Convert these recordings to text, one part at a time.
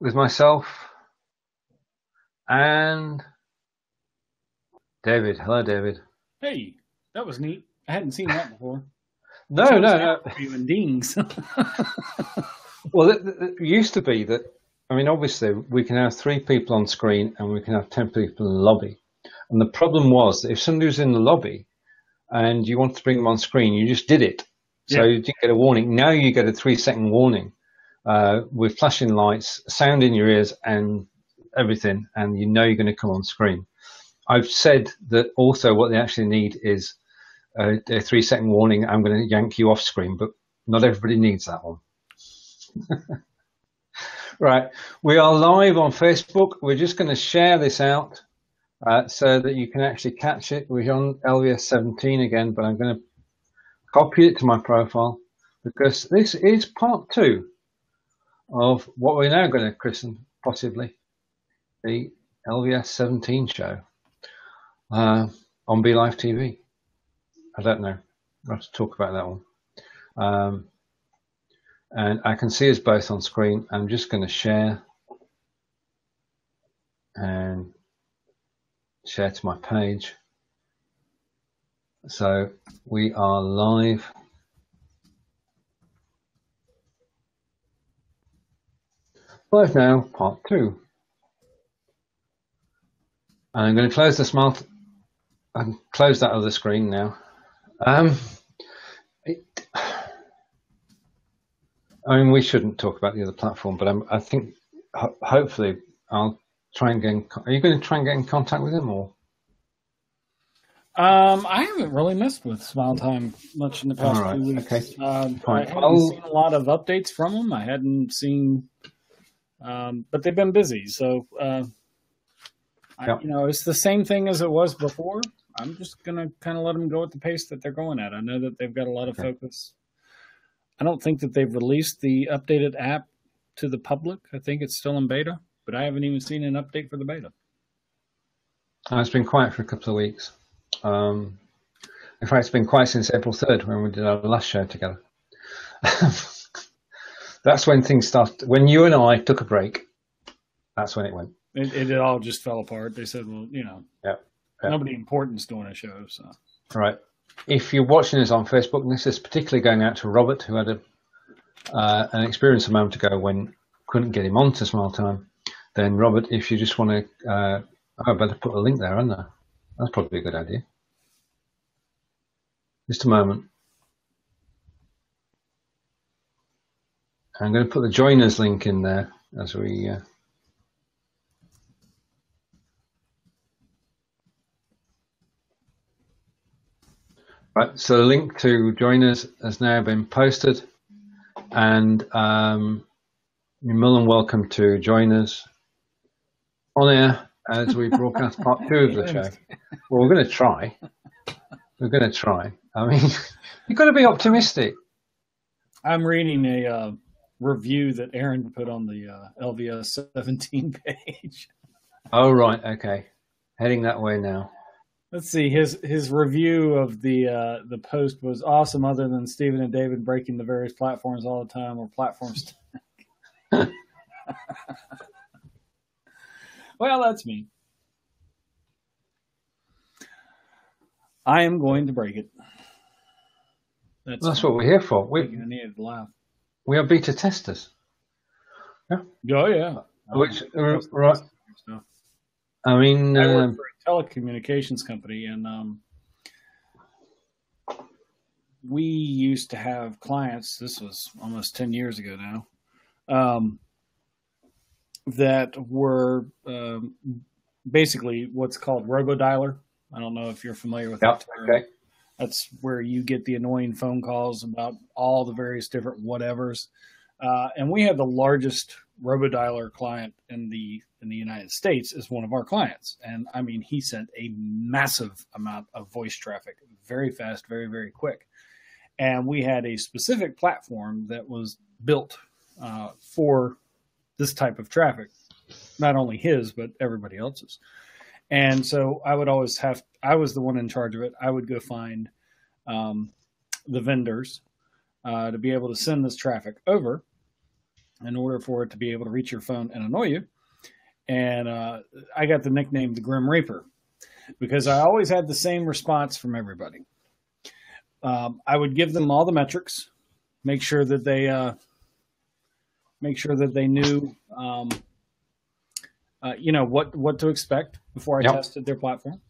with myself and David. Hello, David. Hey, that was neat. I hadn't seen that before. No. You and dings. Well, it used to be that, I mean, obviously we can have 3 people on screen and we can have 10 people in the lobby. And the problem was that if somebody was in the lobby and you wanted to bring them on screen, you just did it. So you didn't get a warning. Now you get a 3-second warning with flashing lights, sound in your ears and everything, and you know you're going to come on screen. I've said that also what they actually need is a 3-second warning, I'm going to yank you off screen, but not everybody needs that one. Right, we are live on Facebook. We're just going to share this out so that you can actually catch it. We're on LVS17 again, but I'm going to copy it to my profile because this is part 2 of what we're now going to christen, possibly, the LVS17 show on Belive TV. I don't know. We'll have to talk about that one. And I can see us both on screen. I'm just going to share and share to my page. So we are live. Live now, part 2. And I'm going to close the smart. I can close that other screen now. I mean, we shouldn't talk about the other platform, but I think hopefully I'll try and get. Are you going to try and get in contact with him, or? I haven't really messed with Smile Time much in the past few weeks. Okay. I haven't seen a lot of updates from them. I hadn't seen, but they've been busy. So, it's the same thing as it was before. I'm just going to kind of let them go at the pace that they're going at. I know that they've got a lot of focus. I don't think that they've released the updated app to the public. I think it's still in beta, but I haven't even seen an update for the beta. It's been quiet for a couple of weeks. In fact, it's been quiet since April 3rd when we did our last show together. That's when things started. When you and I took a break, that's when it went. It all just fell apart. They said, well, nobody important's doing a show. So. All right. If you're watching us on Facebook, and this is particularly going out to Robert, who had an experience a moment ago when couldn't get him onto Smile Time, then Robert, if you just want to, I better put a link there, aren't I? That's probably a good idea. Just a moment. I'm going to put the joiners link in there as we... Right, so the link to join us has now been posted, and you're more than welcome to join us on air as we broadcast part 2 of the show. Well, we're going to try. We're going to try. I mean, you've got to be optimistic. I'm reading a review that Aaron put on the LVS17 page. Oh, right. Okay. Heading that way now. Let's see. His review of the post was awesome. Other than Stephen and David breaking the various platforms all the time, or platforms. Well, that's me. I am going to break it. That's what we're here for. We needed to laugh. We are beta testers. Yeah. Oh yeah. Which right. I mean, I work for a telecommunications company, and we used to have clients. This was almost 10 years ago now. That were basically what's called robodialer. I don't know if you're familiar with that term. Okay. That's where you get the annoying phone calls about all the various different whatevers. And we had the largest robodialer client in the United States as one of our clients. And I mean, he sent a massive amount of voice traffic, very fast, very, very quick. And we had a specific platform that was built for this type of traffic, not only his, but everybody else's. And so I was the one in charge of it. I would go find the vendors to be able to send this traffic over. in order for it to be able to reach your phone and annoy you. And I got the nickname the Grim Reaper because I always had the same response from everybody. I would give them all the metrics, make sure that they knew, what to expect before I tested their platform.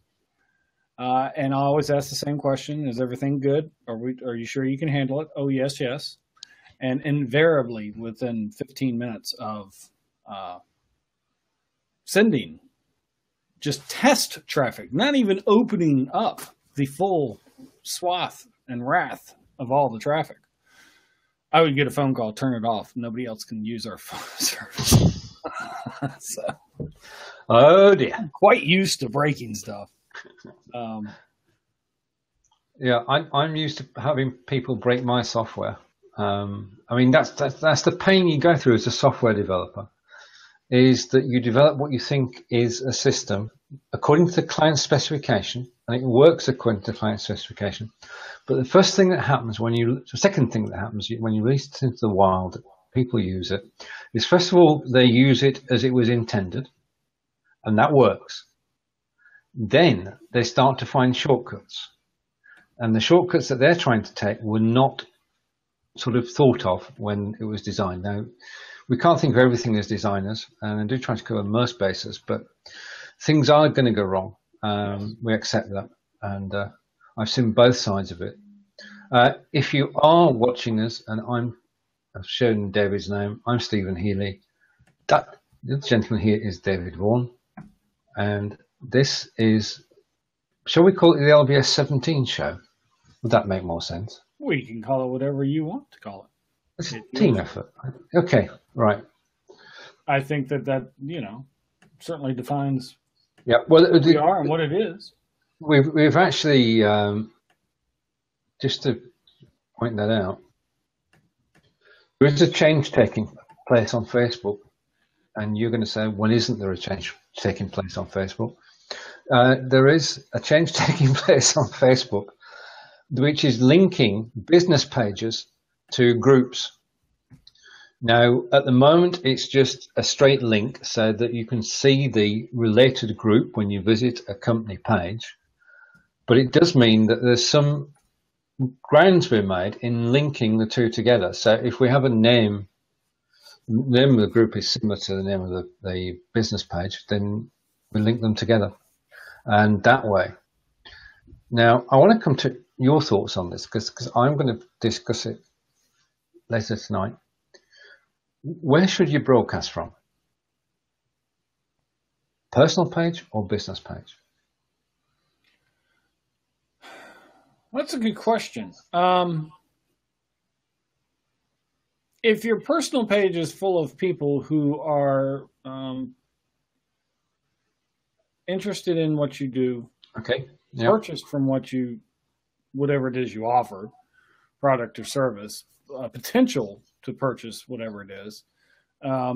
And I always ask the same question: is everything good? Are you sure you can handle it? Oh, yes, yes. And invariably, within 15 minutes of sending just test traffic, not even opening up the full swath and wrath of all the traffic, I would get a phone call, turn it off. Nobody else can use our phone service. So, oh dear. I'm quite used to breaking stuff. Yeah, I'm used to having people break my software. I mean, that's the pain you go through as a software developer, is that you develop what you think is a system according to the client specification, and it works according to the client specification. But the second thing that happens when you release it into the wild, people use it, is first of all, they use it as it was intended, and that works. Then they start to find shortcuts, and the shortcuts that they're trying to take were not sort of thought of when it was designed. Now, we can't think of everything as designers, and I do try to cover most bases, but things are going to go wrong. We accept that, and I've seen both sides of it. If you are watching us, and I've shown David's name, I'm Stephen Healy. The gentleman here is David Vaughan, and this is, shall we call it the LVS17 show? Would that make more sense? We can call it whatever you want to call it. It's a team effort. Okay, right. I think that certainly defines what we are and what it is. We've actually, just to point that out, there is a change taking place on Facebook, and you're going to say, when isn't there a change taking place on Facebook? There is a change taking place on Facebook, which is linking business pages to groups. Now, at the moment, it's just a straight link so that you can see the related group when you visit a company page. But it does mean that there's some grounds being made in linking the two together. So if we have a name, the name of the group is similar to the name of the business page, then we link them together. And that way. Now, I want to come to your thoughts on this because I'm going to discuss it later tonight. Where should you broadcast from? Personal page or business page? That's a good question. If your personal page is full of people who are interested in what you do, okay, purchased from whatever it is you offer, product or service, potential to purchase whatever it is, I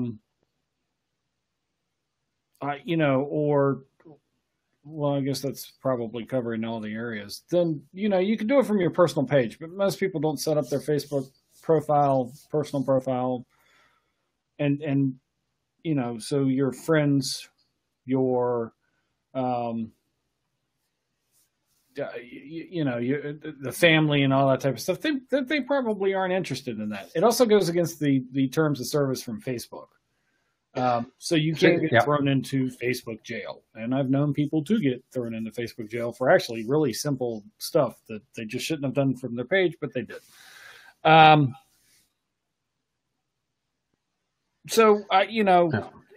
guess that's probably covering all the areas. Then, you can do it from your personal page, but most people don't set up their Facebook profile, personal profile. And so your friends, your, the family and all that type of stuff, they probably aren't interested in that. It also goes against the terms of service from Facebook. So you can't get thrown into Facebook jail. And I've known people to get thrown into Facebook jail for actually really simple stuff that they just shouldn't have done from their page, but they did.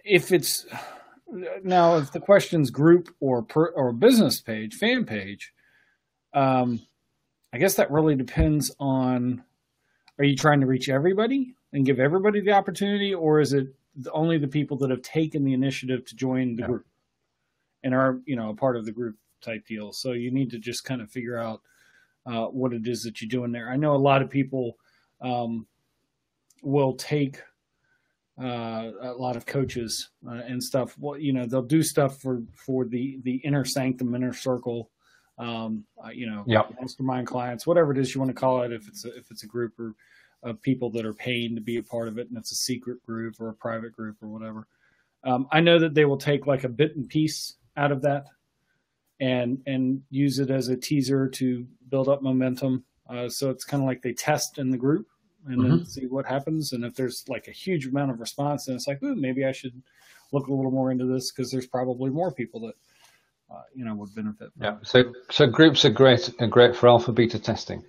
If the question's group or business page, fan page, I guess that really depends on, are you trying to reach everybody and give everybody the opportunity, or is it only the people that have taken the initiative to join the group and are, a part of the group type deal? So you need to just kind of figure out what it is that you're doing there. I know a lot of people will take a lot of coaches and stuff. Well, they'll do stuff for the inner sanctum, inner circle, mastermind clients, whatever it is you want to call it, if it's a group or of people that are paying to be a part of it, and it's a secret group or a private group or whatever. I know that they will take like a bit and piece out of that and use it as a teaser to build up momentum. So it's kind of like they test in the group and then see what happens. And if there's like a huge amount of response, then it's like, ooh, maybe I should look a little more into this because there's probably more people that would benefit from it. So groups are great for alpha beta testing.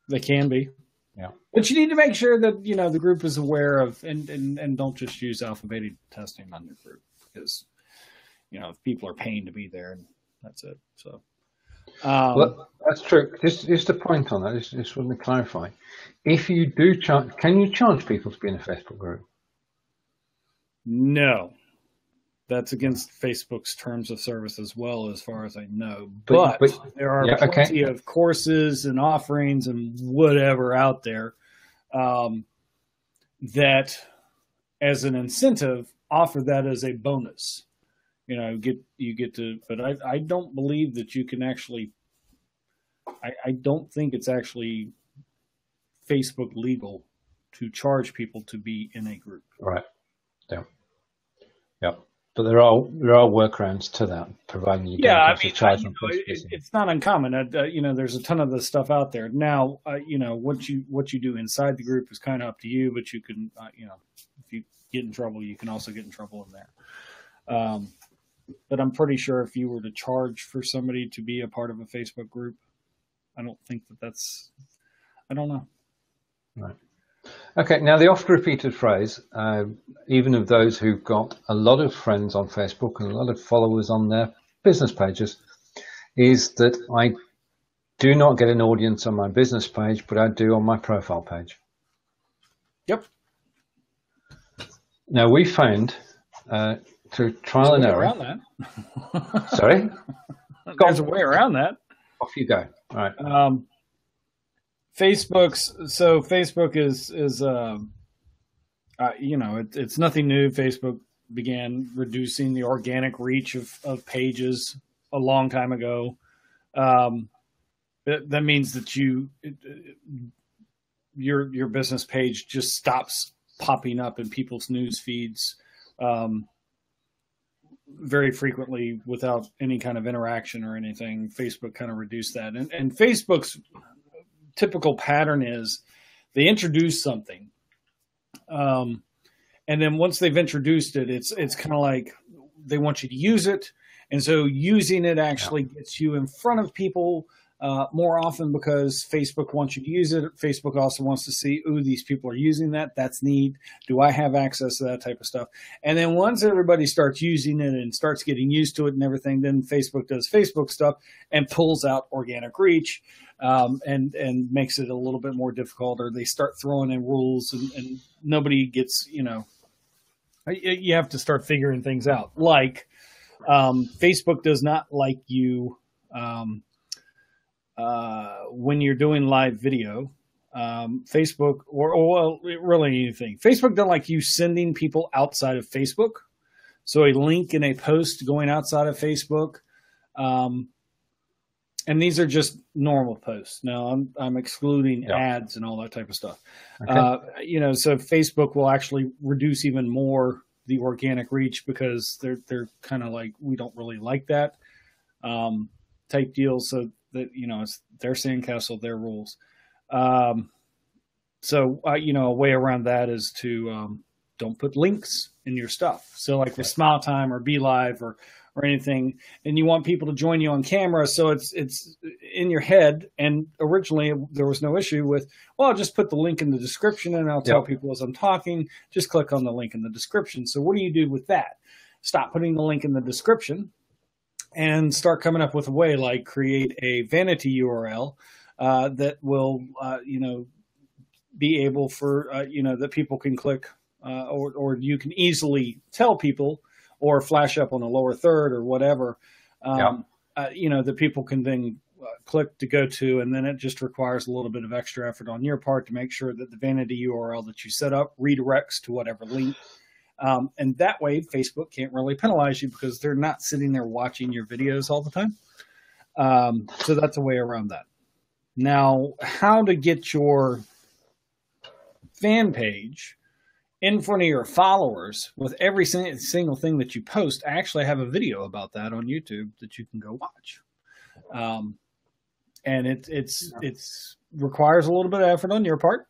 They can be. Yeah. But you need to make sure that, the group is aware of and don't just use alpha beta testing on your group because, if people are paying to be there and that's it. So. Well, that's true. Just a point on that. Just want to clarify. If you do charge, can you charge people to be in a Facebook group? No. That's against Facebook's terms of service as well, as far as I know. But there are plenty of courses and offerings and whatever out there that, as an incentive, offer that as a bonus. You get to, but I don't believe that you can actually. I don't think it's actually Facebook legal to charge people to be in a group. Right. Yeah. But there are workarounds to that, providing you don't have to charge them. It's not uncommon. There's a ton of this stuff out there. Now, what you do inside the group is kind of up to you, but you can, if you get in trouble, you can also get in trouble in there. But I'm pretty sure if you were to charge for somebody to be a part of a Facebook group, I don't think that's. I don't know. Right. Okay, now the oft-repeated phrase, even of those who've got a lot of friends on Facebook and a lot of followers on their business pages, is that I do not get an audience on my business page, but I do on my profile page. Yep. Now we found through trial and error. Around that. Sorry? There's a way around that. Off you go. All right. Facebook is it's nothing new. Facebook began reducing the organic reach of pages a long time ago. That means that your business page just stops popping up in people's news feeds very frequently without any kind of interaction or anything. Facebook kind of reduced that, and Facebook's typical pattern is they introduce something. And then once they've introduced it, it's kind of like they want you to use it. And so using it actually gets you in front of people more often because Facebook wants you to use it. Facebook also wants to see, ooh, these people are using that. That's neat. Do I have access to that type of stuff? And then once everybody starts using it and starts getting used to it and everything, then Facebook does Facebook stuff and pulls out organic reach. And makes it a little bit more difficult, or they start throwing in rules and nobody gets, you have to start figuring things out. Like, Facebook does not like you, when you're doing live video, Facebook or really anything. Facebook doesn't like you sending people outside of Facebook. So a link in a post going outside of Facebook, and these are just normal posts. Now I'm excluding ads and all that type of stuff. Okay. So Facebook will actually reduce even more the organic reach because they're kind of like, we don't really like that type deal. So that, it's their sandcastle, their rules. So a way around that is to don't put links in your stuff. So like with Smile Time or Belive or anything, and you want people to join you on camera, so it's in your head. And originally there was no issue with, well, I'll just put the link in the description and I'll tell people as I'm talking, just click on the link in the description. So what do you do with that? Stop putting the link in the description and start coming up with a way, like create a vanity URL that will be able for that people can click, or you can easily tell people, or flash up on a lower third or whatever, that people can then click to go to. And then it just requires a little bit of extra effort on your part to make sure that the vanity URL that you set up redirects to whatever link. And that way, Facebook can't really penalize you because they're not sitting there watching your videos all the time. So that's a way around that. Now, how to get your fan page in front of your followers with every single thing that you post. I actually have a video about that on YouTube that you can go watch. And it's requires a little bit of effort on your part.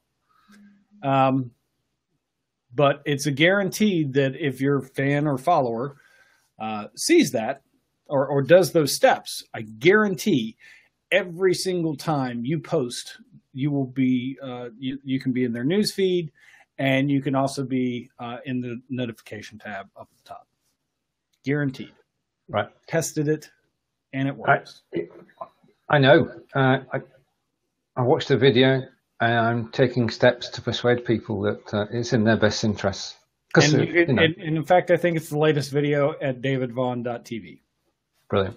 But it's a guarantee that if your fan or follower sees that or does those steps, I guarantee every single time you post, you will be you can be in their news feed, and you can also be in the notification tab up at the top. Guaranteed. Right. Tested it, and it works. I know. I watched the video, and I'm taking steps to persuade people that it's in their best interests. And in fact, I think it's the latest video at davidvaughn.tv. Brilliant.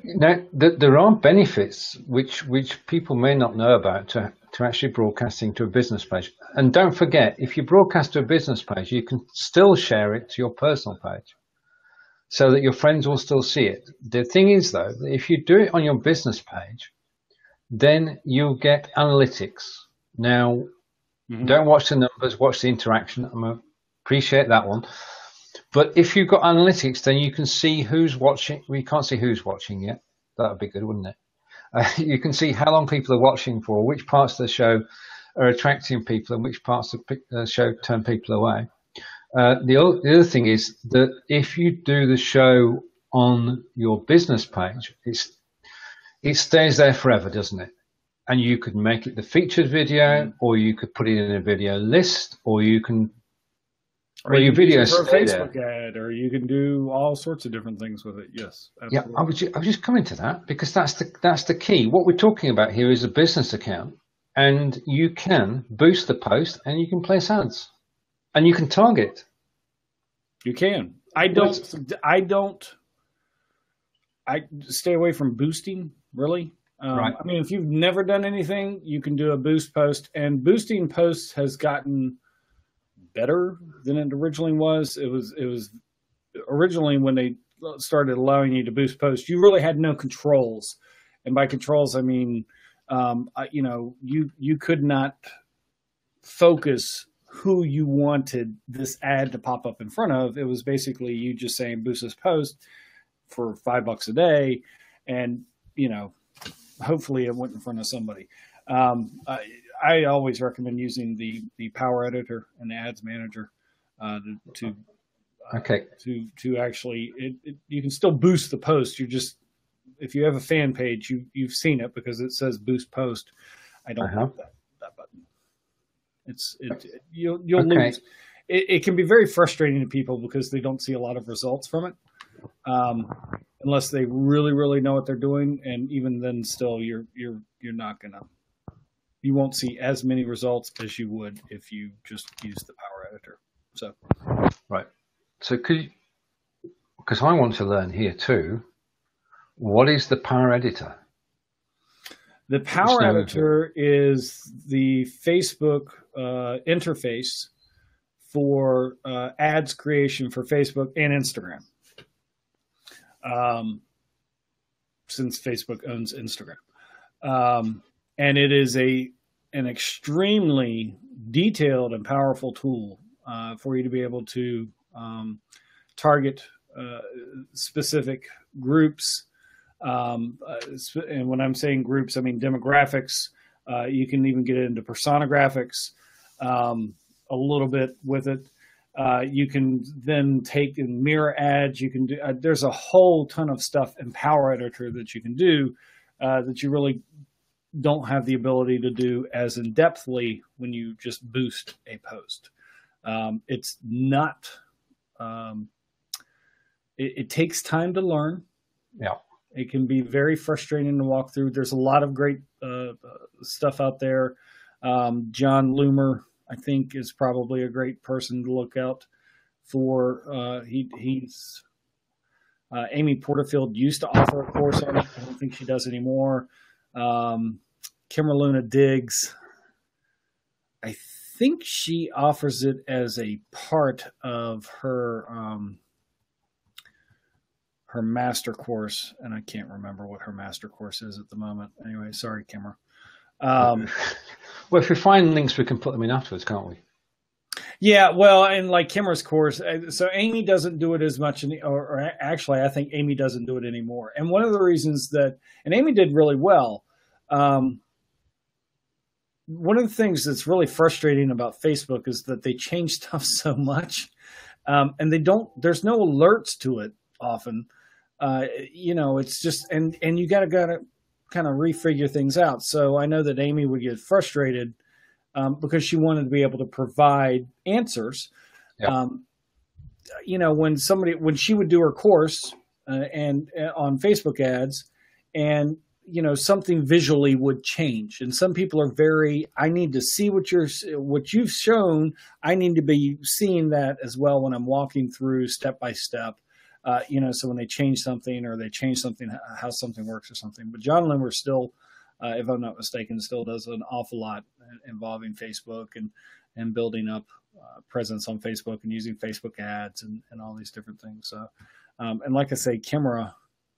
Now, there are benefits which people may not know about to actually broadcasting to a business page. And don't forget, if you broadcast to a business page, you can still share it to your personal page so that your friends will still see it. The thing is, though, that if you do it on your business page, then you'll get analytics. Now, don't watch the numbers, watch the interaction. I appreciate that one. But if you've got analytics, then you can see who's watching. We can't see who's watching yet. That would be good, wouldn't it? You can see how long people are watching for, which parts of the show are attracting people, and which parts of the show turn people away. The other thing is that if you do the show on your business page, it stays there forever, doesn't it? And you could make it the featured video, or you could put it in a video list, or you can. Or you can use it for a Facebook ad, or you can do all sorts of different things with it. Yes, absolutely. Yeah, I was just coming to that because that's the key. What we're talking about here is a business account, and you can boost the post, and you can place ads, and you can target. You can. I stay away from boosting, really. Right. I mean, if you've never done anything, you can do a boost post, and boosting posts has gotten better than it originally was. It was originally when they started allowing you to boost posts, you really had no controls. And by controls, I mean, you could not focus who you wanted this ad to pop up in front of. It was basically you just saying boost this post for $5 a day. And, hopefully it went in front of somebody. I always recommend using the Power Editor and the Ads Manager to actually you can still boost the post. You just, if you have a fan page, you've seen it because it says boost post. I don't have that button. You'll lose. It can be very frustrating to people because they don't see a lot of results from it. Unless they really, really know what they're doing, and even then, still, you're not gonna. You won't see as many results as you would if you just use the Power Editor. So, right. So, because I want to learn here too, what is the Power Editor? The Power Editor is the Facebook interface for ads creation for Facebook and Instagram. Since Facebook owns Instagram. And it is an extremely detailed and powerful tool for you to be able to target specific groups. And when I'm saying groups, I mean demographics. You can even get into persona graphics a little bit with it. You can then take and mirror ads. You can do. There's a whole ton of stuff in Power Editor that you can do that you really don't have the ability to do as in-depthly when you just boost a post. It's not. It takes time to learn. Yeah. It can be very frustrating to walk through. There's a lot of great stuff out there. John Loomer, I think, is probably a great person to look out for. He's Amy Porterfield used to offer a course on it. I don't think she does anymore. Kimmerluna Diggs, I think she offers it as a part of her her master course, and I can't remember what her master course is at the moment. Anyway, sorry, Kimmer. Um, Well, if we find links, we can put them in afterwards, can't we? Yeah, well, and like Kimmer's course, so Amy doesn't do it as much, or actually, I think Amy doesn't do it anymore. And one of the reasons that, and Amy did really well. One of the things that's really frustrating about Facebook is that they change stuff so much, and there's no alerts to it often. It's just, and you gotta kind of refigure things out. So I know that Amy would get frustrated because she wanted to be able to provide answers. Yeah. When she would do her course and on Facebook ads, and something visually would change, and some people are I need to see what you've shown. I need to be seeing that as well when I'm walking through step by step. So when they change something or they change something, how something works or something. But John Limmer still, if I'm not mistaken, still does an awful lot involving Facebook and building up presence on Facebook and using Facebook ads and all these different things. So, and like I say, Kimera,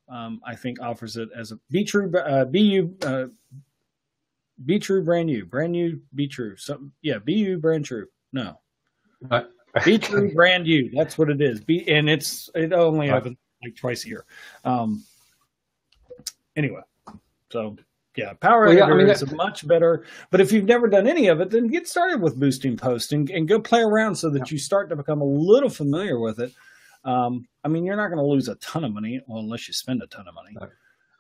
I think offers it as a Be True, Be True, Brand New, Be True. Be You, Brand True. No. Be True, Brand You. That's what it is. And it only happens like twice a year. Anyway, so yeah, Power Editor is much better. But if you've never done any of it, then get started with boosting posts and go play around so that you start to become a little familiar with it. You're not going to lose a ton of money, unless you spend a ton of money. No.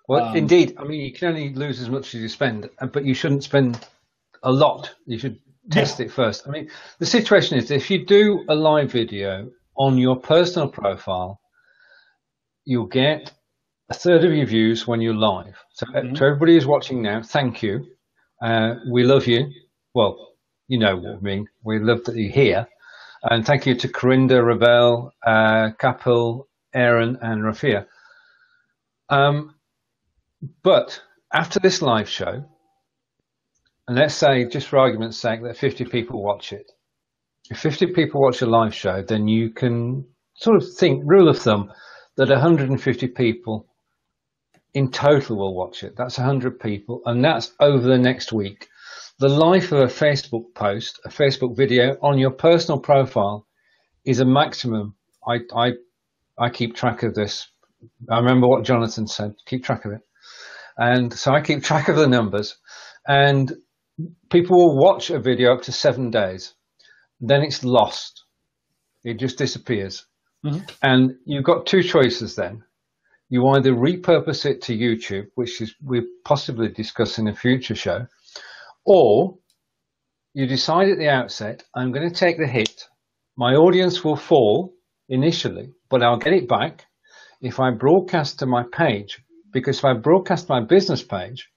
Well, indeed. You can only lose as much as you spend, but you shouldn't spend a lot. You should test it first. The situation is, if you do a live video on your personal profile, you'll get a third of your views when you're live. So to everybody who's watching now, thank you. We love you. Well, you know what I mean. We love that you're here. And thank you to Corinda, Rebel, Kapil, Aaron, and Rafia. But after this live show, and let's say, just for argument's sake, that 50 people watch it. If 50 people watch a live show, then you can sort of think, rule of thumb, that 150 people in total will watch it. That's 100 people, and that's over the next week. The life of a Facebook post, a Facebook video on your personal profile is a maximum. I keep track of this. I remember what Jonathan said, keep track of it. And so I keep track of the numbers, and people will watch a video up to 7 days. Then it's lost. It just disappears. And you've got two choices then. You either repurpose it to YouTube, which is we'll possibly discuss in a future show, or you decide at the outset, I'm going to take the hit. My audience will fall initially, but I'll get it back if I broadcast to my page, because if I broadcast my business page,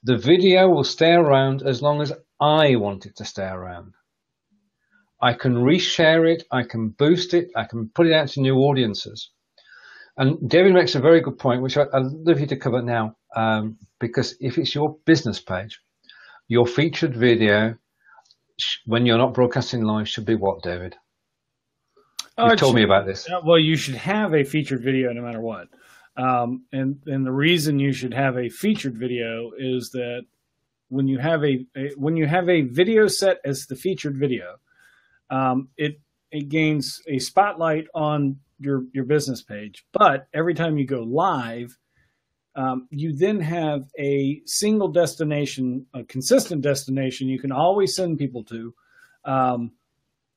the video will stay around as long as I want it to stay around. I can reshare it, I can boost it, I can put it out to new audiences. And David makes a very good point, which I'd love you to cover now, because if it's your business page, your featured video, when you're not broadcasting live, should be what, David? You've told me about this. Well, you should have a featured video no matter what. And the reason you should have a featured video is that when you have a video set as the featured video, it gains a spotlight on your business page. But every time you go live, you then have a single destination, a consistent destination you can always send people to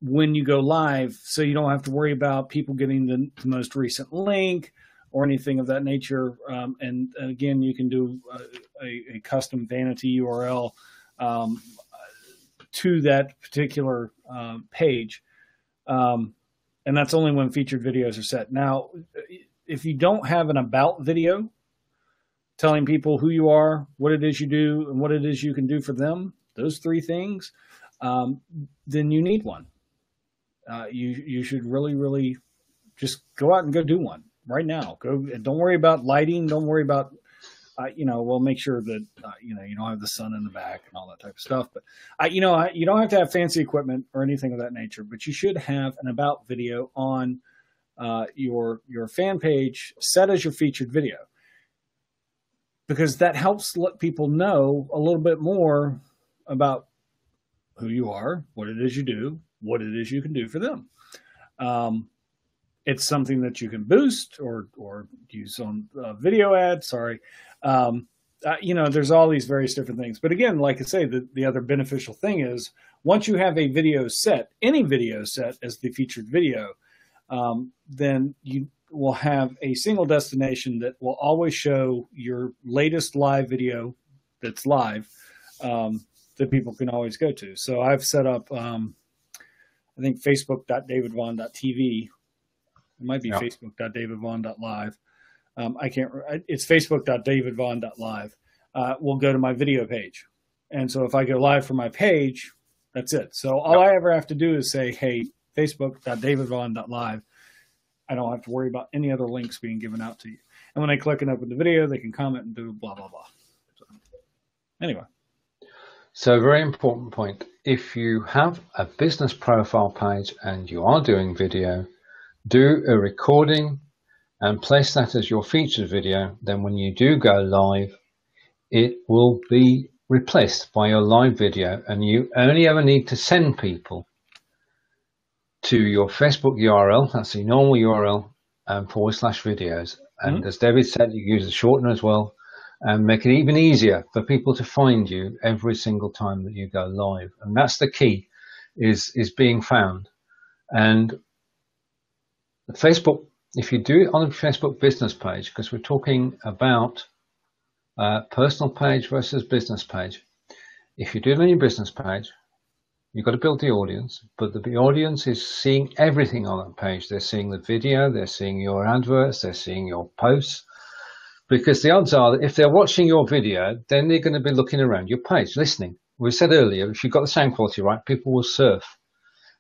when you go live, so you don't have to worry about people getting the most recent link or anything of that nature. And again, you can do a custom vanity URL to that particular page. And that's only when featured videos are set. Now, if you don't have an about video telling people who you are, what it is you do, and what it is you can do for them, those three things, then you need one. You should really just go out and go do one right now. Don't worry about lighting. Don't worry about, make sure that, you don't have the sun in the back and all that type of stuff. But, you don't have to have fancy equipment or anything of that nature, but you should have an about video on your fan page set as your featured video. because that helps let people know a little bit more about who you are, what it is you do, what it is you can do for them. It's something that you can boost or use on video ads. Sorry. There's all these various different things. But again, like I say, the other beneficial thing is once you have a video set, any video set as the featured video, then you will have a single destination that will always show your latest live video that's live that people can always go to. So I've set up, I think, facebook.davidvaughn.tv. It might be facebook.davidvaughn.live. I can't. It's facebook.davidvaughn.live. Will go to my video page, and so if I go live from my page, that's it. So all I ever have to do is say, "Hey, facebook.davidvaughn.live." I don't have to worry about any other links being given out to you. And when they click and open the video, they can comment and do blah blah blah. So, anyway. So, very important point. If you have a business profile page and you are doing video, do a recording and place that as your featured video. Then when you do go live, it will be replaced by your live video, and you only ever need to send people to your Facebook URL. That's the normal URL /videos. And as David said, you use the shortener as well and make it even easier for people to find you every single time that you go live. And that's the key, is being found. And Facebook, if you do it on a Facebook business page, because we're talking about personal page versus business page. If you do it on your business page, you've got to build the audience, but the audience is seeing everything on that page. They're seeing the video, they're seeing your adverts, they're seeing your posts, because the odds are that if they're watching your video, then they're going to be looking around your page, listening. We said earlier, if you've got the sound quality right, people will surf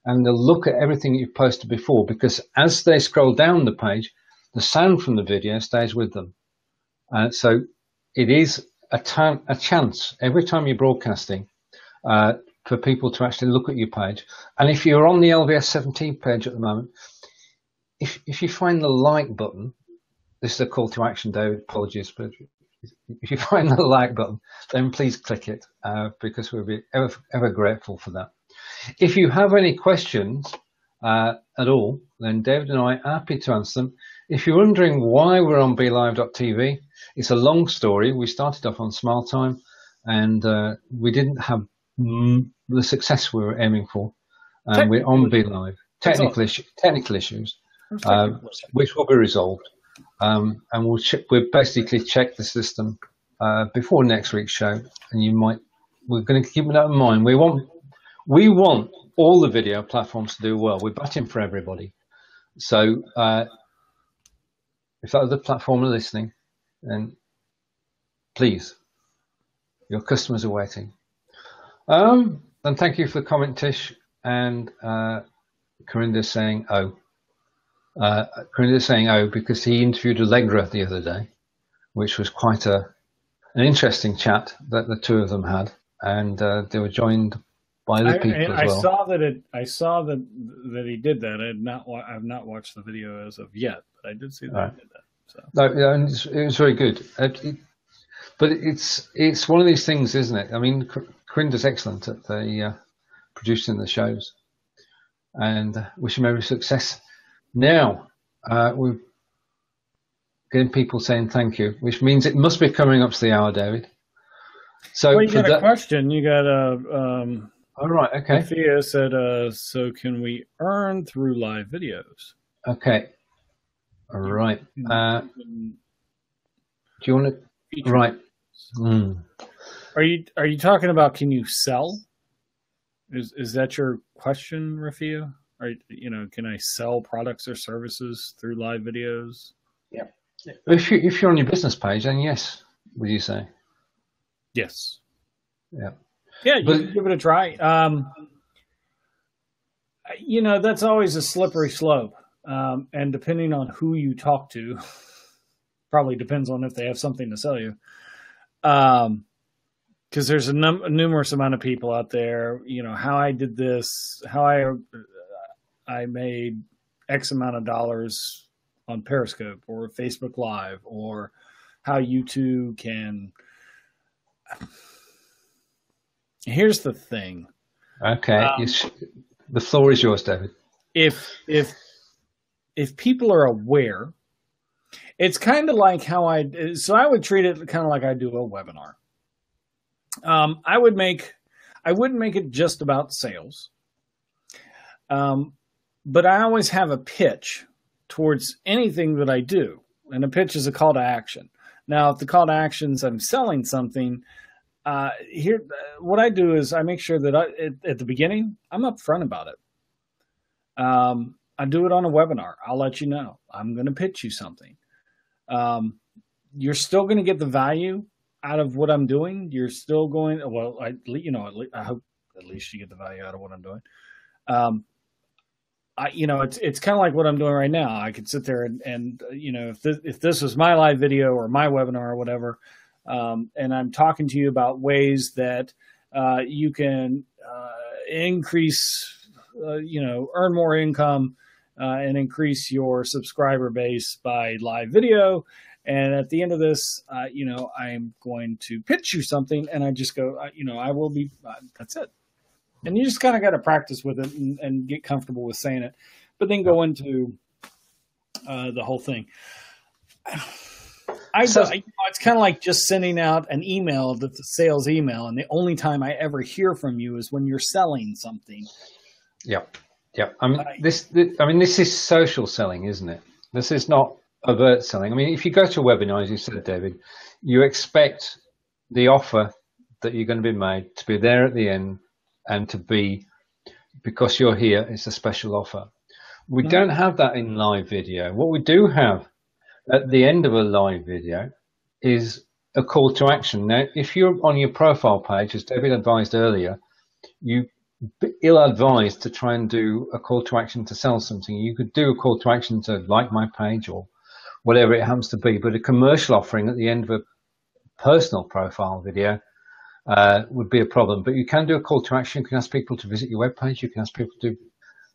and they'll look at everything you've posted before, because as they scroll down the page, the sound from the video stays with them. So it is a chance every time you're broadcasting for people to actually look at your page. And if you're on the LVS17 page at the moment, if you find the like button, this is a call to action, David, apologies, but if you find the like button, then please click it, because we'll be ever grateful for that. If you have any questions at all, then David and I are happy to answer them. If you're wondering why we're on Belive.tv, it's a long story. We started off on Smile Time, and we didn't have the success we were aiming for. We're on Belive. Technical issues, which will be resolved. And we'll basically check the system before next week's show. And we're going to keep that in mind. We want all the video platforms to do well. We're batting for everybody. So if that other platform are listening, then please, your customers are waiting. And thank you for the comment, Tish. And Corinda's saying, Corinda's saying, because he interviewed Allegra the other day, which was quite an interesting chat that the two of them had. And they were joined by other people as well. I saw that he did that. I've not watched the video as of yet, but I did see that he did that. So. No, it was very good. But it's one of these things, isn't it? I mean, Corinda's excellent at producing the shows, and wish him every success. Now we're getting people saying thank you, which means it must be coming up to the hour, David. So you got a question. You got a. All right. Okay. Sophia said, "So can we earn through live videos?" Okay. All right. Do you want to? Right. Are you talking about can you sell? Is that your question, Rafia? Can I sell products or services through live videos? Yeah. If you're on your business page, then yes. Would you say? Yes. Yeah. Yeah, you can give it a try. That's always a slippery slope. And depending on who you talk to, probably depends on if they have something to sell you. Because there's a numerous amount of people out there, how I did this, how I made X amount of dollars on Periscope or Facebook Live or how you two can. Here's the thing. Okay, the floor is yours, David. If people are aware, it's kind of like how I would treat it kind of like I do a webinar. I wouldn't make it just about sales. But I always have a pitch towards anything that I do. And a pitch is a call to action. Now, if the call to action is I'm selling something, what I do is I make sure that at the beginning, I'm upfront about it. I do it on a webinar. I'll let you know. I'm going to pitch you something. You're still going to get the value out of what I'm doing. You're still going, well, I hope at least you get the value out of what I'm doing. It's kind of like what I'm doing right now. I could sit there and if this was my live video or my webinar or whatever, and I'm talking to you about ways that you can increase, earn more income and increase your subscriber base by live video. And at the end of this, I'm going to pitch you something, and I just go, I will be. That's it. And you just kind of got to practice with it and get comfortable with saying it, but then go into the whole thing. It's kind of like just sending out an email that's a sales email, and the only time I ever hear from you is when you're selling something. Yeah. This is social selling, isn't it? This is not overt selling. I mean, if you go to a webinar, as you said, David, you expect the offer that you're going to be made to be there at the end. And to be, because you're here, it's a special offer. We don't have that in live video. What we do have at the end of a live video is a call to action. Now, if you're on your profile page, as David advised earlier, you ill-advised to try and do a call to action to sell something. You could do a call to action to like my page or whatever it happens to be, but a commercial offering at the end of a personal profile video would be a problem. But you can do a call to action. You can ask people to visit your webpage. You can ask people to do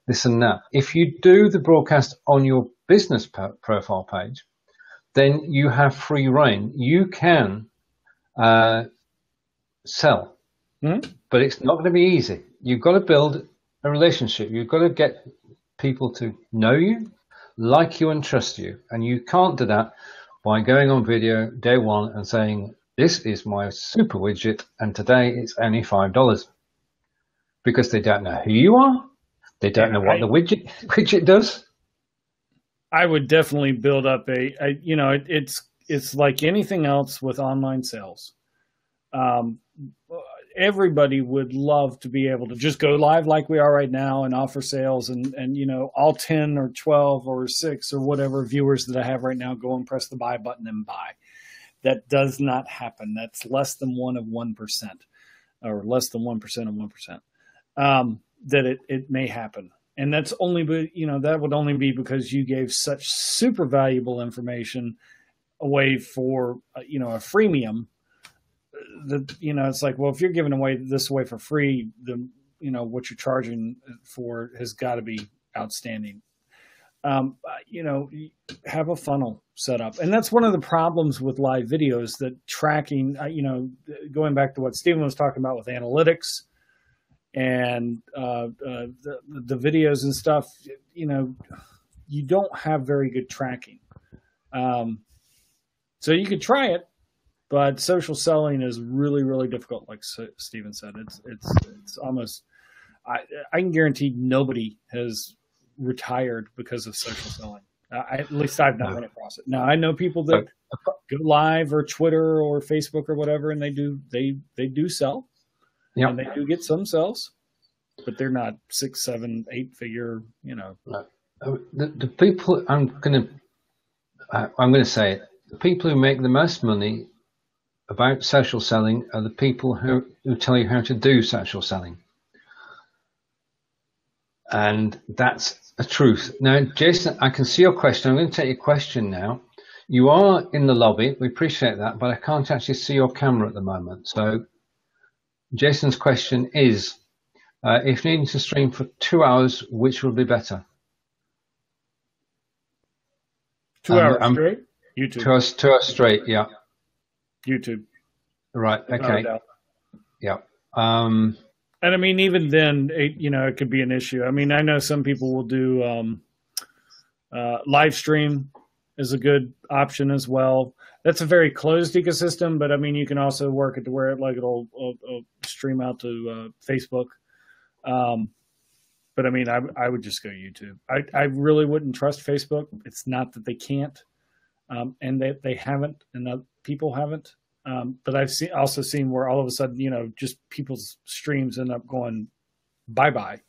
this and that. If you do the broadcast on your business profile page, then you have free reign. You can sell, but it's not going to be easy. You've got to build a relationship. You've got to get people to know you, like you, and trust you. And you can't do that by going on video day one and saying, this is my super widget, and today it's only $5, because they don't know who you are. They don't know what the widget does. I would definitely build up it's like anything else with online sales. Everybody would love to be able to just go live like we are right now and offer sales and all 10 or 12 or 6 or whatever viewers that I have right now go and press the buy button and buy. That does not happen. That's less than 1% of 1%, or less than 1% of 1%. That it may happen, and that's only, that would only be because you gave such super valuable information away for a freemium. That it's like, well, if you're giving this away for free, what you're charging for has got to be outstanding. Have a funnel set up. And that's one of the problems with live videos, that tracking, going back to what Stephen was talking about with analytics and the videos and stuff, you don't have very good tracking. So you could try it, but social selling is really, really difficult. Like Stephen said, it's almost, I can guarantee nobody has retired because of social selling. At least I've not run across it. Now I know people that go live or Twitter or Facebook or whatever, and they do sell, and they do get some sales, but they're not 6, 7, 8 figure. The people I'm going to say it. The people who make the most money about social selling are the people who tell you how to do social selling. And that's a truth. Now, Jason, I can see your question. I'm going to take your question now. You are in the lobby. We appreciate that, but I can't actually see your camera at the moment. So Jason's question is, if needing to stream for 2 hours, which will be better? 2 hours straight? YouTube. 2 hours straight, yeah. YouTube. Right. Okay. Yeah. And I mean, even then, it could be an issue. I mean, I know some people will do live stream is a good option as well. That's a very closed ecosystem, but I mean, you can also work it to where it'll stream out to Facebook. But I mean, I would just go YouTube. I really wouldn't trust Facebook. It's not that they can't, and they haven't, and people haven't. But I've also seen where all of a sudden, just people's streams end up going bye-bye.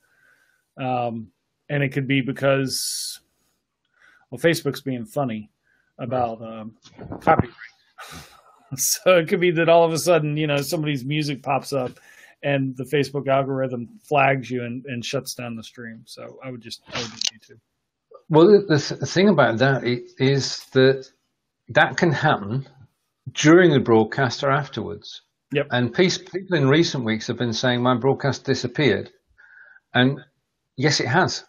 And it could be because, well, Facebook's being funny about copyright. So it could be that all of a sudden, somebody's music pops up and the Facebook algorithm flags you and shuts down the stream. So I would just YouTube. Well, the thing about that is that can happen during the broadcast or afterwards. Yep. And people in recent weeks have been saying my broadcast disappeared. And yes, it has.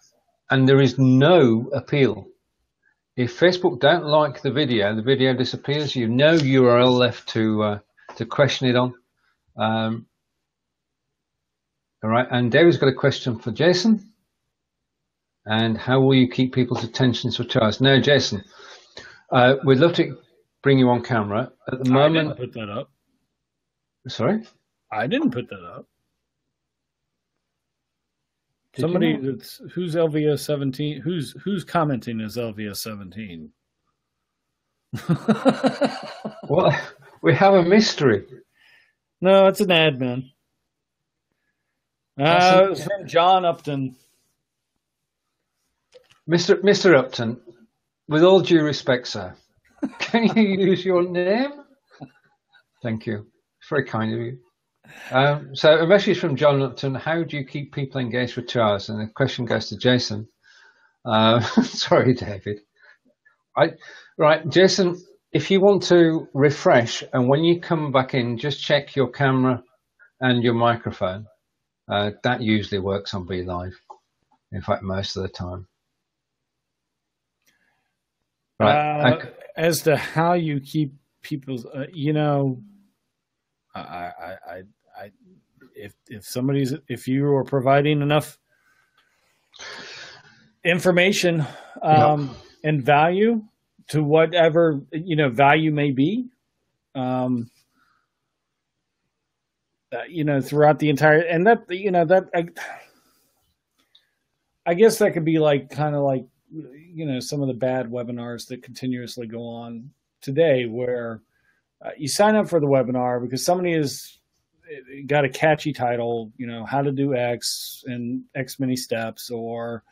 And there is no appeal. If Facebook don't like the video disappears. You no URL left to question it on. All right. And David's got a question for Jason. And how will you keep people's attention for charge? Now, Jason, we'd love to bring you on camera. At the moment, I didn't put that up. Sorry? I didn't put that up. Somebody who's LVS17, who's commenting as LVS17? Well, we have a mystery. No, it's an admin. It was from John Upton. Mr. Upton, with all due respect, sir, can you use your name? Thank you. It's very kind of you. So a message from John Upton: how do you keep people engaged with Charles? And the question goes to Jason. Sorry, David. Right, Jason, if you want to refresh, and when you come back in, just check your camera and your microphone. That usually works on Belive. In fact, most of the time. Right. As to how you keep people's, if you are providing enough information and value to whatever value may be, throughout the entire, and I guess that could be kind of like some of the bad webinars that continuously go on today, where you sign up for the webinar because somebody has got a catchy title, how to do X in X many steps, or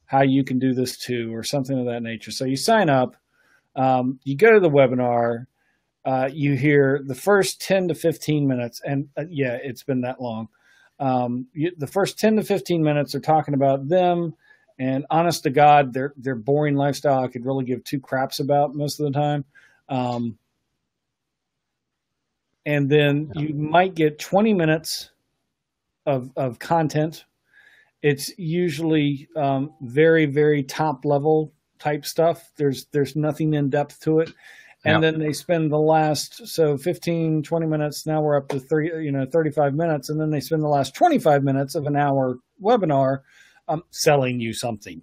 how you can do this too, or something of that nature. So you sign up, you go to the webinar, you hear the first 10 to 15 minutes, and it's been that long. The first 10 to 15 minutes are talking about them, and honest to God, their boring lifestyle I could really give two craps about most of the time. And then you might get 20 minutes of content. It's usually very, very top level type stuff. There's nothing in depth to it. And then they spend the last 15, 20 minutes. Now we're up to 35 minutes. And then they spend the last 25 minutes of an hour webinar selling you something.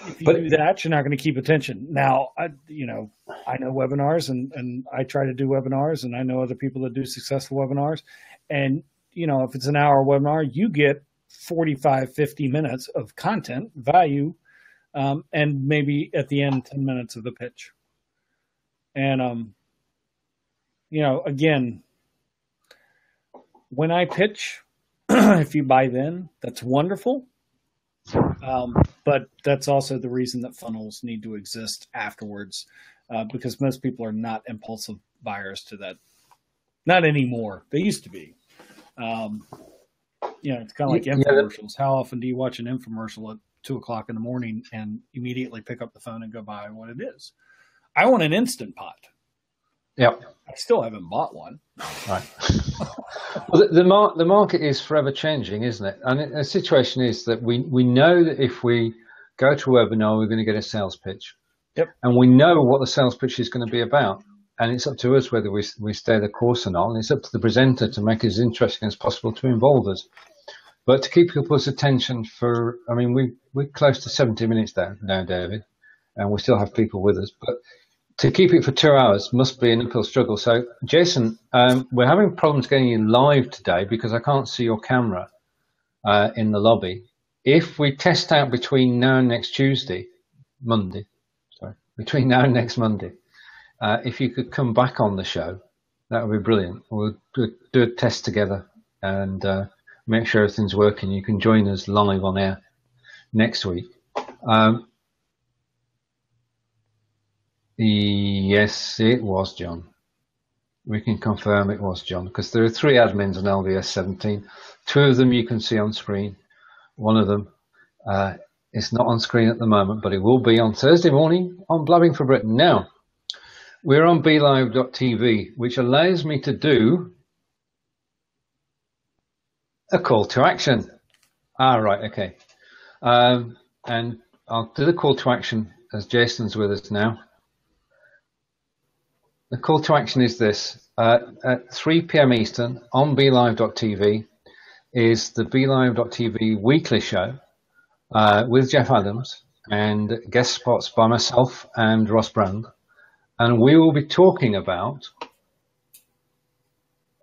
If you do that, you're not going to keep attention. Now, I know webinars and I try to do webinars, and I know other people that do successful webinars. And, if it's an hour webinar, you get 45, 50 minutes of content, value, and maybe at the end, 10 minutes of the pitch. And, again, when I pitch, if you buy then, that's wonderful. But that's also the reason that funnels need to exist afterwards, because most people are not impulsive buyers to that. Not anymore. They used to be. It's kind of like infomercials. How often do you watch an infomercial at 2:00 in the morning and immediately pick up the phone and go buy what it is? I want an Instant Pot. Yep. I still haven't bought one. Right. Well, the market is forever changing, isn't it? And the situation is that we know that if we go to a webinar, we're going to get a sales pitch. Yep. And we know what the sales pitch is going to be about. And it's up to us whether we stay the course or not. And it's up to the presenter to make it as interesting as possible to involve us. But to keep people's attention for, I mean, we're close to 70 minutes now, David, and we still have people with us. But to keep it for 2 hours must be an uphill struggle. So, Jason, we're having problems getting you live today because I can't see your camera in the lobby. If we test out between now and next Monday, if you could come back on the show, that would be brilliant. We'll do a test together and make sure everything's working. You can join us live on air next week. Yes, it was John. We can confirm it was John because there are 3 admins on LVS17. 2 of them you can see on screen. One of them is not on screen at the moment, but it will be on Thursday morning on Blabbing for Britain. Now, we're on Belive.tv, which allows me to do a call to action. Right, okay. And I'll do the call to action as Jason's with us now. The call to action is this. At 3 p.m. Eastern on Belive.tv is the Belive.tv weekly show with Jeff Adams and guest spots by myself and Ross Brand. And we will be talking about,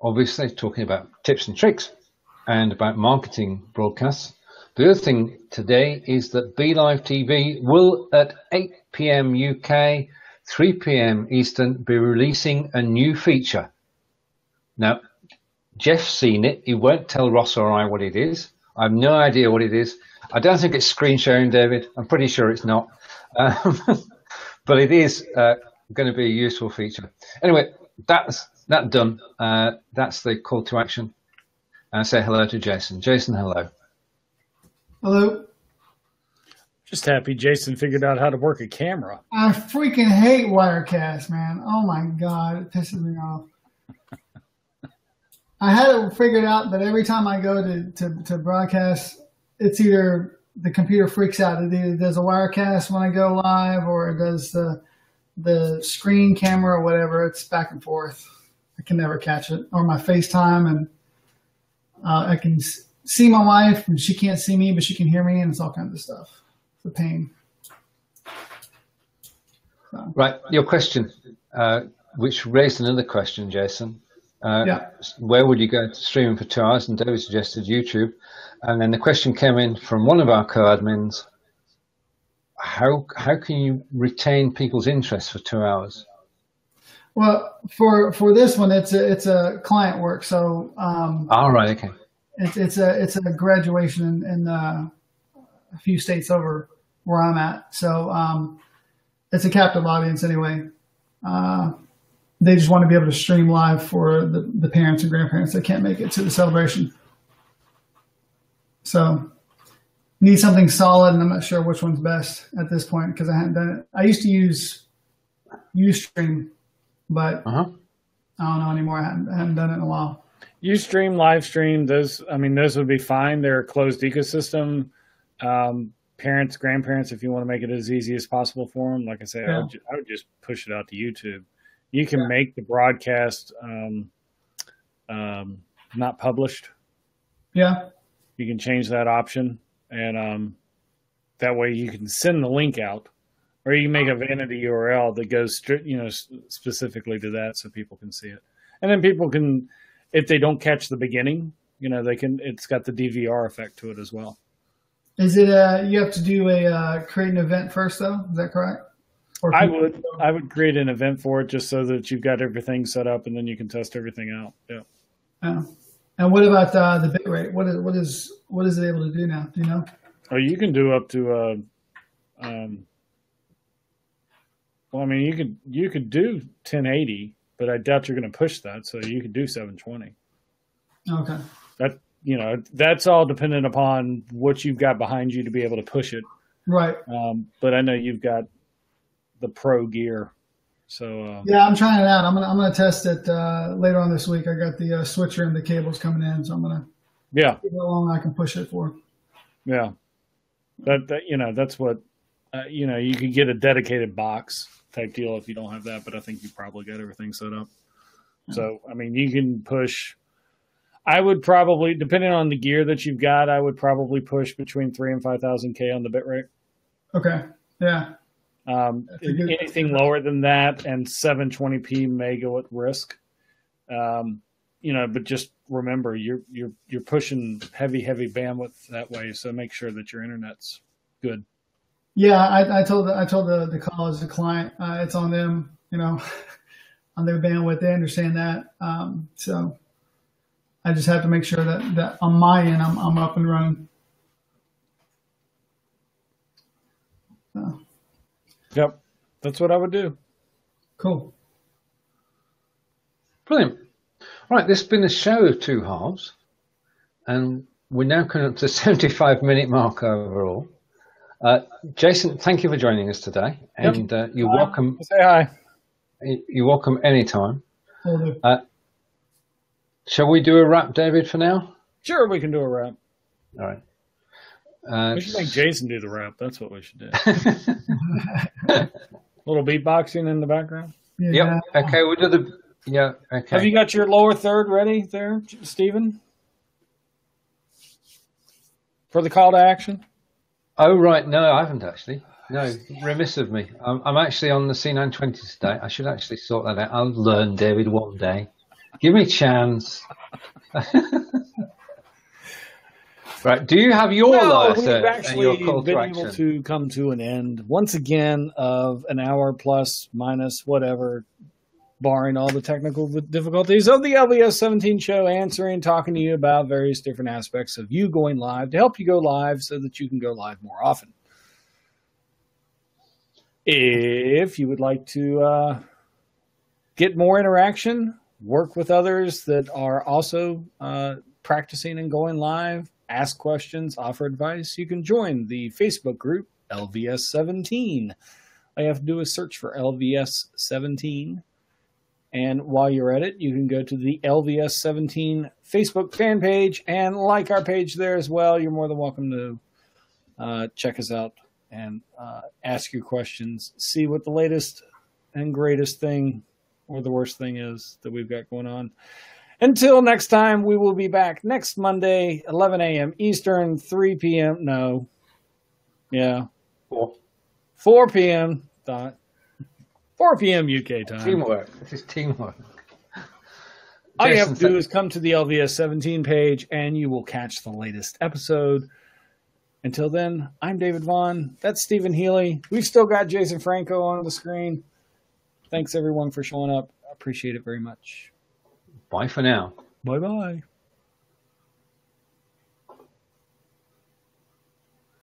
obviously, tips and tricks and about marketing broadcasts. The other thing today is that Belive TV will, at 8 p.m. UK, 3 p.m. Eastern, be releasing a new feature. Now, Jeff's seen it. He won't tell Ross or I what it is. I have no idea what it is. I don't think it's screen sharing, David. I'm pretty sure it's not. But it is going to be a useful feature. Anyway, that's done. That's the call to action. And I say hello to Jason. Jason, hello. Hello. Just happy Jason figured out how to work a camera. I freaking hate Wirecast, man. Oh my God, it pisses me off. I had it figured out, but every time I go to broadcast, it's either the computer freaks out. It either does a Wirecast when I go live, or it does the screen camera or whatever. It's back and forth. I can never catch it. Or my FaceTime, and I can see my wife, and she can't see me, but she can hear me, and it's all kinds of stuff. It's a pain. So. Right, your question, which raised another question, Jason. Yeah. Where would you go to streaming for 2 hours? And David suggested YouTube. And then the question came in from one of our co-admins. How can you retain people's interest for 2 hours? Well, for this one, it's a client work. So all right, okay. It's a graduation in a few states over where I'm at. So it's a captive audience anyway. They just want to be able to stream live for the parents and grandparents that can't make it to the celebration. So need something solid, and I'm not sure which one's best at this point because I haven't done it. I used to use Ustream, but I don't know anymore. I haven't done it in a while. Ustream, LiveStream, those would be fine. They're a closed ecosystem. Parents, grandparents, if you want to make it as easy as possible for them, like I say, I would just push it out to YouTube. You can make the broadcast not published. Yeah. You can change that option, and that way you can send the link out, or you can make a vanity URL that goes specifically to that, so people can see it. And then people can, if they don't catch the beginning, they can. It's got the DVR effect to it as well. Is it you have to do create an event first though? Is that correct? I would create an event for it just so that you've got everything set up, and then you can test everything out. Yeah. And what about the bit rate? What is it able to do now? Do you know? Oh, you can do up to well, I mean, you could do 1080, but I doubt you're going to push that. So you could do 720. Okay. That's all dependent upon what you've got behind you to be able to push it. Right. But I know you've got the pro gear. So yeah, I'm trying it out. I'm gonna test it later on this week. I got the switcher and the cables coming in, so I'm gonna see how long I can push it for. Yeah, that's what You could get a dedicated box type deal if you don't have that, but I think you probably got everything set up. So, I mean, you can push. I would probably, depending on the gear that you've got, I would probably push between 3,000 and 5,000 K on the bitrate. Okay. Yeah. Anything lower than that and 720p may go at risk. But just remember, you're pushing heavy bandwidth that way. So make sure that your internet's good. Yeah, I told the college, the client, it's on them, on their bandwidth. They understand that. So I just have to make sure that on my end, I'm up and running. So. Yep. That's what I would do. Cool. Brilliant. Right, this has been a show of two halves, and we're now coming up to the 75-minute mark overall. Jason, thank you for joining us today, and you're welcome. Say hi. You're welcome anytime. Will do. Shall we do a wrap, David, for now? Sure, we can do a wrap. All right. We should make Jason do the wrap. That's what we should do. A little beatboxing in the background. Yeah. Yep. Okay, we'll do the. Yeah. Okay. Have you got your lower third ready there, Stephen? For the call to action? Oh, right. No, I haven't actually. No, remiss of me. I'm actually on the C920 today. I should actually sort that out. I'll learn, David, one day. Give me a chance. Right. Do you have your we've actually been able to come to an end once again of an hour plus minus whatever, barring all the technical difficulties of the LVS17 show, answering, talking to you about various different aspects of you going live to help you go live so that you can go live more often. If you would like to get more interaction, work with others that are also practicing and going live, ask questions, offer advice, you can join the Facebook group LVS17. All you have to do is search for LVS17. And while you're at it, you can go to the LVS17 Facebook fan page and like our page there as well. You're more than welcome to check us out and ask your questions, see what the latest and greatest thing or the worst thing is that we've got going on. Until next time, we will be back next Monday, 11 a.m. Eastern, 3 p.m. No. Yeah. 4 p.m. 4 p.m. UK time. Teamwork. This is teamwork. All you have to do is come to the LVS17 page, and you will catch the latest episode. Until then, I'm David Vaughn. That's Stephen Healy. We've still got Jason Franco on the screen. Thanks, everyone, for showing up. I appreciate it very much. Bye for now. Bye-bye.